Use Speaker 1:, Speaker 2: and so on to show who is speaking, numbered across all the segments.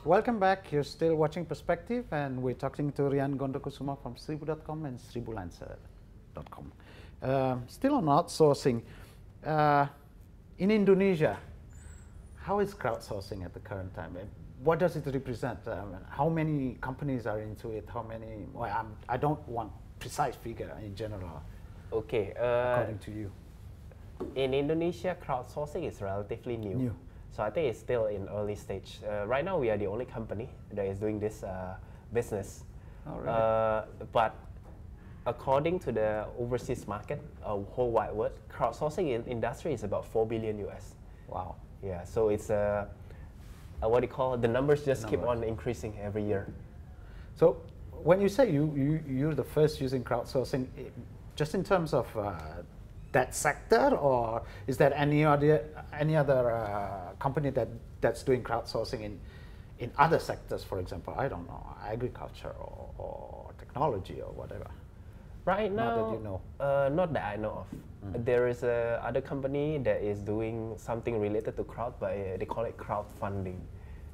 Speaker 1: Welcome back. You're still watching Perspective, and we're talking to Rian Gondokusuma from Sribu.com and Sribulancer.com. Still on outsourcing. In Indonesia, how is crowdsourcing at the current time? What does it represent? How many companies are into it? How many? Well, I don't want precise figure in general.
Speaker 2: Okay.
Speaker 1: According to you,
Speaker 2: in Indonesia, crowdsourcing is relatively new. So I think it's still in early stage. Right now, we are the only company that is doing this business.
Speaker 1: Oh, really?
Speaker 2: But according to the overseas market, whole wide world, crowdsourcing in industry is about 4 billion US.
Speaker 1: Wow.
Speaker 2: Yeah. So it's what do you call it? The numbers just keep on increasing every year.
Speaker 1: So when you say you're the first using crowdsourcing, just in terms of that sector, or is there any other company that's doing crowdsourcing in other sectors? For example, I don't know, agriculture or technology or whatever.
Speaker 2: Right now,
Speaker 1: not that you know.
Speaker 2: Not that I know of. There is a other company that is doing something related to crowd, but they call it crowdfunding.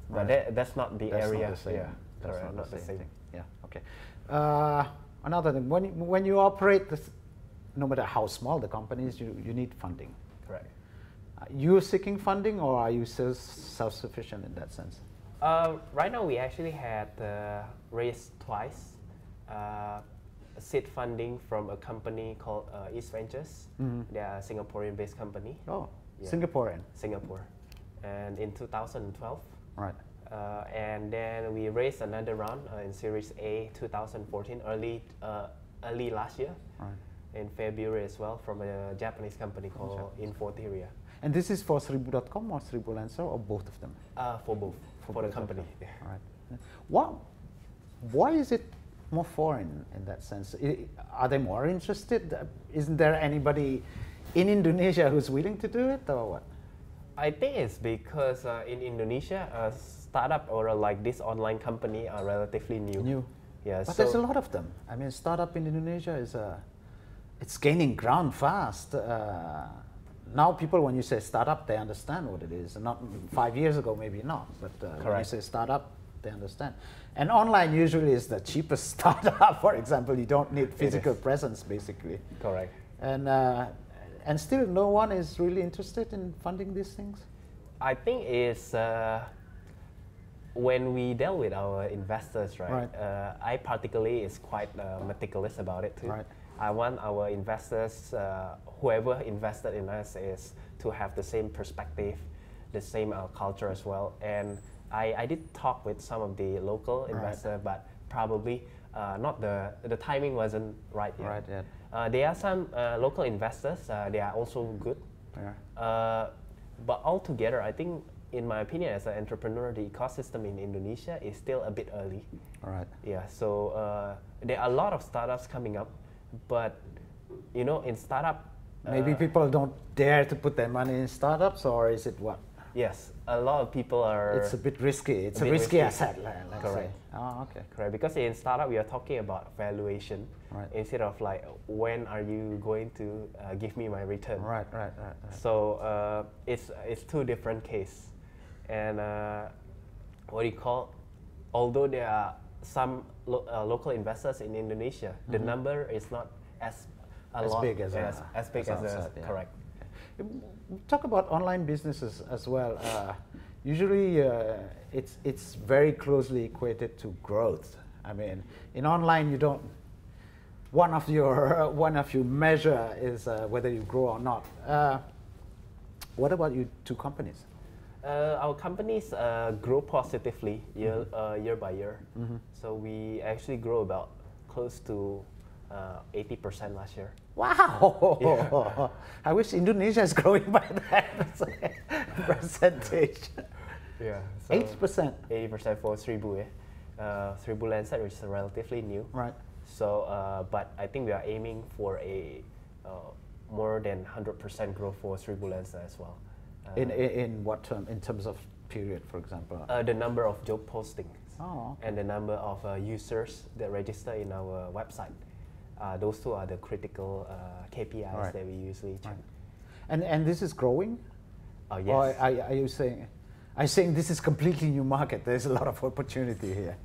Speaker 2: But that's not the area.
Speaker 1: Not the same.
Speaker 2: Yeah,
Speaker 1: that's
Speaker 2: correct,
Speaker 1: not the same thing. Yeah. Okay. Another thing, when you operate this, no matter how small the company is, you need funding.
Speaker 2: Correct.
Speaker 1: You seeking funding, or are you self-sufficient in that sense?
Speaker 2: Right now, we actually had raised twice seed funding from a company called East Ventures. They are a Singaporean-based company.
Speaker 1: Oh,
Speaker 2: yeah.
Speaker 1: Singaporean.
Speaker 2: Singapore. And in 2012.
Speaker 1: Right.
Speaker 2: And then we raised another round in Series A 2014, early last year. Right. In February as well, from a Japanese company called Infoteria.
Speaker 1: And this is for Sribu.com or Sribulancer, or both of them?
Speaker 2: For both, for the company. Yeah.
Speaker 1: Right. Why is it more foreign in that sense? Are they more interested? Isn't there anybody in Indonesia who's willing to do it, or what?
Speaker 2: I think it's because in Indonesia, a startup or like this online company are relatively new. Yeah,
Speaker 1: but there's a lot of them. I mean, startup in Indonesia is it's gaining ground fast. Now people, when you say startup, they understand what it is. Not 5 years ago, maybe not, but when you say startup, they understand. And online usually is the cheapest startup. For example, you don't need physical presence, basically.
Speaker 2: Correct.
Speaker 1: And still, no one is really interested in funding these things.
Speaker 2: I think it's when we deal with our investors, right? I particularly is quite meticulous about it too.
Speaker 1: Right.
Speaker 2: I want our investors, whoever invested in us, is to have the same perspective, the same culture as well. And I did talk with some of the local investors, but probably not the timing wasn't right yet.
Speaker 1: Right yet.
Speaker 2: There are some local investors. They are also good. Yeah. But altogether, I think, in my opinion, as an entrepreneur, the ecosystem in Indonesia is still a bit early.
Speaker 1: Right.
Speaker 2: Yeah. So there are a lot of startups coming up. But in startup,
Speaker 1: maybe people don't dare to put their money in startups, or is it what?
Speaker 2: Yes, a lot of people are.
Speaker 1: It's a bit risky. It's a risky asset.
Speaker 2: Correct.
Speaker 1: Oh, okay.
Speaker 2: Correct. Because in startup, we are talking about valuation instead of like when are you going to give me my return.
Speaker 1: Right.
Speaker 2: So it's two different cases, and what do you call? Although there are some local investors in Indonesia, the number is not as
Speaker 1: big as
Speaker 2: correct.
Speaker 1: Talk about online businesses as well. Usually, it's very closely equated to growth. I mean, in online, you don't. One of your measure is whether you grow or not. What about you two companies?
Speaker 2: Our companies grow positively year by year. So we actually grow about close to 80% last year.
Speaker 1: Wow! Yeah. I wish Indonesia is growing by that percentage.
Speaker 2: Yeah.
Speaker 1: 80%.
Speaker 2: 80% for Sribu. Sribulancer is relatively new.
Speaker 1: Right.
Speaker 2: So, but I think we are aiming for a more than 100% growth for Sribulancer as well.
Speaker 1: In what term? In terms of period, for example?
Speaker 2: The number of job postings.
Speaker 1: Oh, okay.
Speaker 2: And the number of users that register in our website. Those two are the critical KPIs that we usually check.
Speaker 1: And this is growing?
Speaker 2: Yes.
Speaker 1: Or are you saying? I think this is completely new market. There's a lot of opportunity here.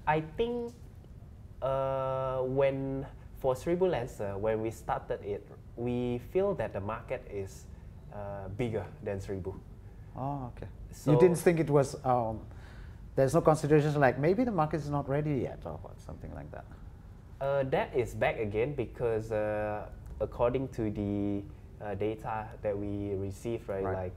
Speaker 2: I think when for Sribu Lancer, when we started it, we feel that the market is bigger than Sribu.
Speaker 1: Oh, okay.
Speaker 2: So
Speaker 1: you didn't think it was, there's no considerations like maybe the market is not ready yet or what, something like that?
Speaker 2: That is back again because according to the data that we receive, right, like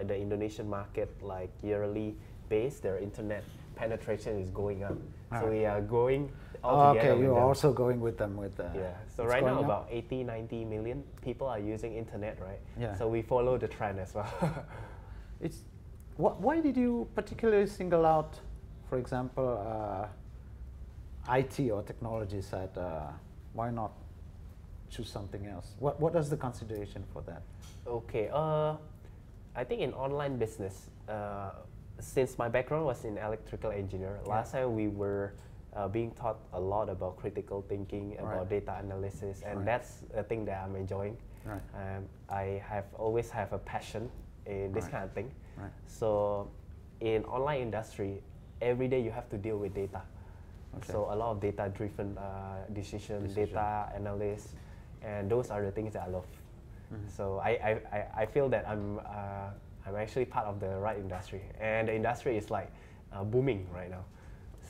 Speaker 2: the Indonesian market, like yearly base, their internet penetration is going up. So we are going all together.
Speaker 1: Okay, you're
Speaker 2: with them.
Speaker 1: also going with them with
Speaker 2: yeah. So right now about 80, 90 million people are using internet, right?
Speaker 1: Yeah.
Speaker 2: So we follow the trend as well.
Speaker 1: It's why did you particularly single out, for example, IT or technology side? Why not choose something else? What is the consideration for that?
Speaker 2: Okay. I think in online business, since my background was in electrical engineer, last time we were being taught a lot about critical thinking, about data analysis, and that's a thing that I'm enjoying.
Speaker 1: Right.
Speaker 2: I have always have a passion in this kind of thing.
Speaker 1: Right.
Speaker 2: So in online industry, every day you have to deal with data.
Speaker 1: Okay.
Speaker 2: So a lot of data-driven decision, data analysis, and those are the things that I love. So I feel that I'm actually part of the right industry, and the industry is like booming right now.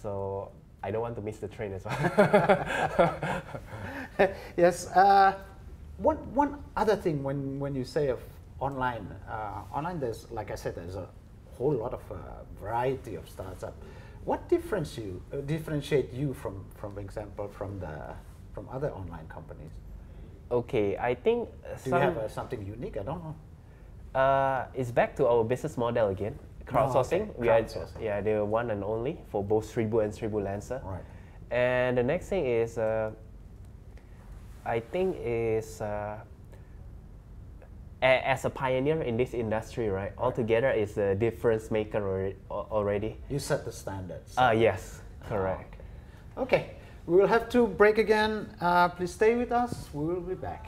Speaker 2: So I don't want to miss the train as well.
Speaker 1: Yes. One other thing when you say of online, online there's, like I said, there's a whole lot of variety of startups. What differentiate you from example from other online companies?
Speaker 2: Okay, I think
Speaker 1: Do you have something unique? I don't know.
Speaker 2: It's back to our business model again. Crowdsourcing.
Speaker 1: Okay. Crowdsourcing.
Speaker 2: We are the one and only for both Sribu and Sribu Lancer.
Speaker 1: Right.
Speaker 2: And the next thing is, I think is as a pioneer in this industry, right? Altogether is a difference maker already.
Speaker 1: You set the standards.
Speaker 2: Yes, correct.
Speaker 1: Okay, we will have to break again. Please stay with us. We will be back.